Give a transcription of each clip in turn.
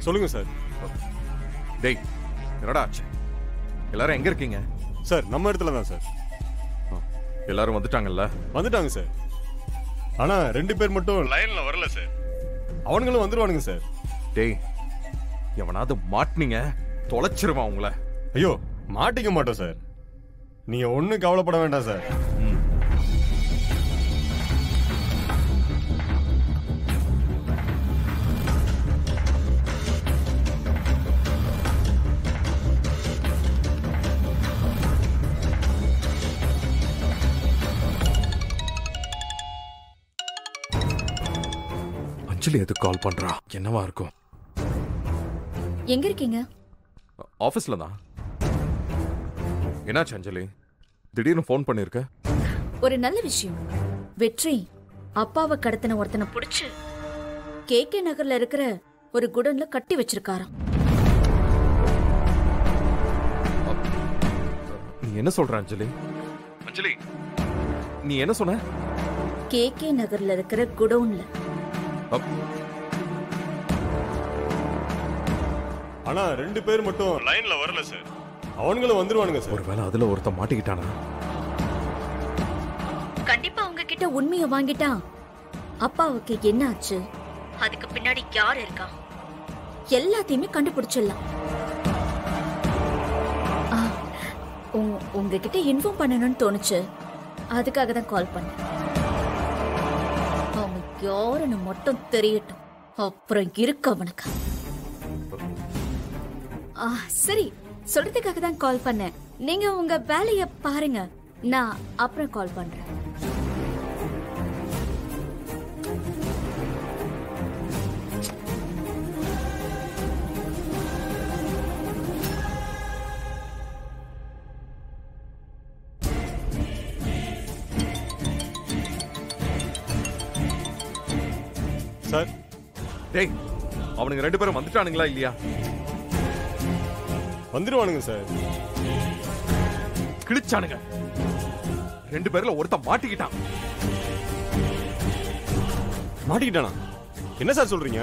சொல்லுங்க சார். டேய் என்னடா ஆச்சு? எல்லாரும் எங்க இருக்கீங்க? சார் நம்ம இடத்துல தான் சார். எல்லாரும் வந்துட்டாங்கல்ல? வந்துட்டாங்க சார். ஆனா 2 பேர் மட்டும் லைன்ல வரல சார். அவனுங்களும் வந்துருவானுங்க சார். டேய் எவனாவது மாட்டினீங்க தொலைச்சிருவான் உங்களை. ஐயோ மாட்டிக்க மாட்டோம் சார், நீங்க ஒன்னும் கவலைப்பட வேண்டாம் சார். அஞ்சலி எது கால் பண்றா? என்னவா இருக்கும்? எங்க இருக்கீங்க? ஆபீஸ்ல தான். என்னாச்சு அஞ்சலி, திடீர்னு போன் பண்ணிருக்க? ஒரு நல்ல விஷயம். வெற்றி அப்பாவை கடத்தின ஒருத்தனை புடிச்சு கேகே நகர்ல இருக்கிற ஒரு குடன்ல கட்டி வச்சிருக்காராம். நீ என்ன சொல்ற அஞ்சலி? அஞ்சலி நீ என்ன சொன்ன? கேகே நகர்ல இருக்கிற குடோன்ல. ஆனா 2 பேர் மட்டும் லைன்ல வரல சார். அவனுங்களும் வந்துருவானுங்க சார். ஒருவேளை அதுல ஒருத்த மாட்டிக்கிட்டானா? கண்டிப்பா உங்ககிட்ட உண்மையை வாங்கிட்டா அப்பாவுக்கு என்ன ஆச்சு, அதுக்கு பின்னாடி யார் இருக்கா, எல்லாத்தையுமே கண்டுபிடிச்சிடலாம். உங்ககிட்ட இன்ஃபார்ம் பண்ணணும்னு தோணுச்சு, அதுக்காக தான் கால் பண்ணேன். அவங்க யாருன்னு மட்டும் தெரியட்டும், அப்புறம் இருக்கு அவனுக்கு. சரி, சொல்றதுக்காக தான் கால் பண்ணேன். நீங்க உங்க வேலைய பாருங்க, நான் அப்புறம் கால் பண்றேன். சார். டேய் அவனுங்க 2 பேரும் வந்துட்டானுங்களா இல்லையா? வந்துருவானுங்க சார். கிழிச்சானுங்க. 2 பேர்ல ஒருத்த மாட்டிக்கிட்டான். மாட்டிக்கிட்டானா? என்ன சார் சொல்றீங்க?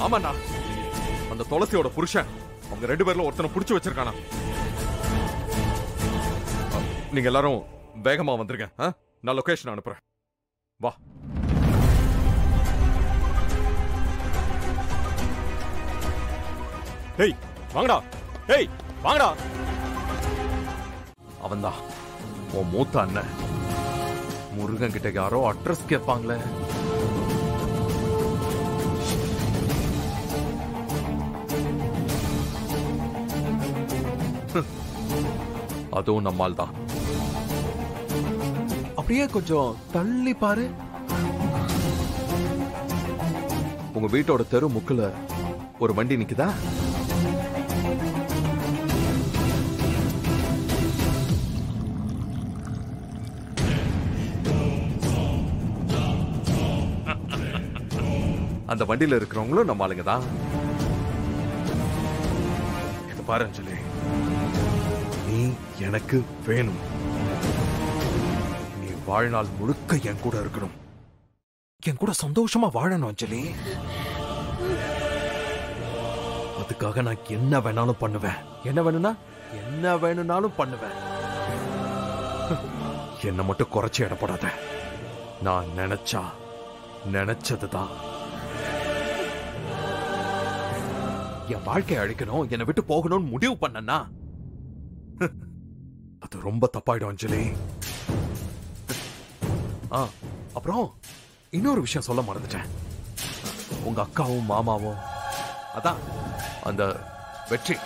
ஆமாண்ணா, அந்த துளசியோட புருஷன் அவங்க 2 பேர்ல ஒருத்தனை புடிச்சு வச்சிருக்கானா. நீங்க எல்லாரும் வேகமா வந்துருங்க, நான் லொகேஷன் அனுப்புறேன். வா. ஏய் வாங்கடா, ஏய் வாங்கடா. அவன்தான் உன் மூத்த அண்ணன். முருகன் கிட்ட யாரோ அட்ரஸ் கேட்பாங்களே. அதுவும் நம்மால் தான். அப்படியே கொஞ்சம் தள்ளி பாரு. உங்க வீட்டோட தெரு முக்குல ஒரு வண்டி நிக்குதா? அந்த வண்டியில இருக்கிறவங்களும் நம்ம ஆளுங்க தான். இது பாரு அஞ்சலி, நீ எனக்கு வேணும். நீ வாழ்நாள் முழுக்க என் கூட இருக்கணும், என் கூட சந்தோஷமா வாழணும் அஞ்சலி. அதுக்காக நான் என்ன வேணாலும் பண்ணுவேன். என்ன வேணும்னா என்ன வேணும்னாலும் பண்ணுவேன். என்ன மட்டும் குறைச்சி இடப்படாத. நான் நினைச்சா நினைச்சதுதான். என் வாழ்க்கையை அழிக்கணும், என்னை விட்டு போகணும்னு முடிவு பண்ணனா அது ரொம்ப தப்பாயிடும் அஞ்சலி. அப்புறம் இன்னொரு விஷயம் சொல்ல மறந்துட்டேன். உங்க அக்காவும் மாமாவும், அதான் அந்த வெற்றி,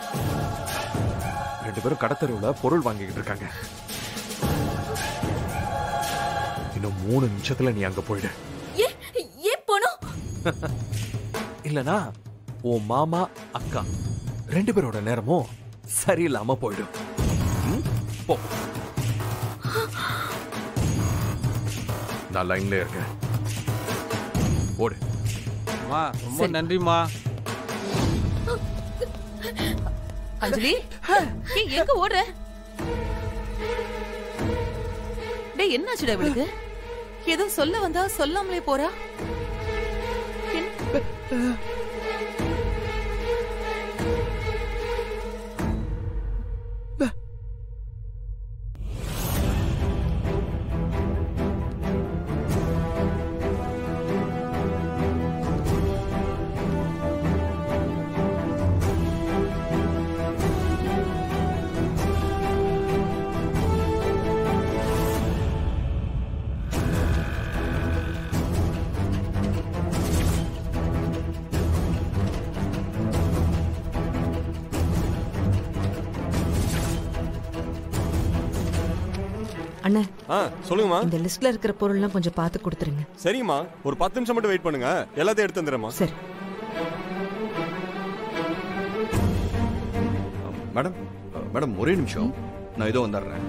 2 பேரும் கடத்தெருவுல பொருள் வாங்கிக்கிட்டு இருக்காங்க. இன்னும் 3 நிமிஷத்துல நீ அங்க போயிடு. ஏன் போனோம்? இல்லனா உன் மாமா அக்கா 2 பேரோட நேரமும் சரியில்லாம போயிடும். போ. நான் லைன்ல இருக்கேன். ஓடு. ரொம்ப நன்றிமா. அஞ்சலி, எங்க ஓடுற? டேய் என்னாச்சுடா இவளுக்கு? ஏதோ சொல்ல வந்தா சொல்லாமலே போறா. அண்ணா ஆ சொல்லுங்கம்மா. இந்த லிஸ்ட்ல இருக்கிற பொருள்லாம் கொஞ்சம் பார்த்து கொடுத்துருங்க. சரிம்மா, ஒரு 10 நிமிஷம் மட்டும் வெயிட் பண்ணுங்க, எல்லாத்தையும் எடுத்து வந்துடுறேம்மா. சரி. மேடம் மேடம் ஒரே நிமிஷம், நான் இதோ வந்துடுறேன்.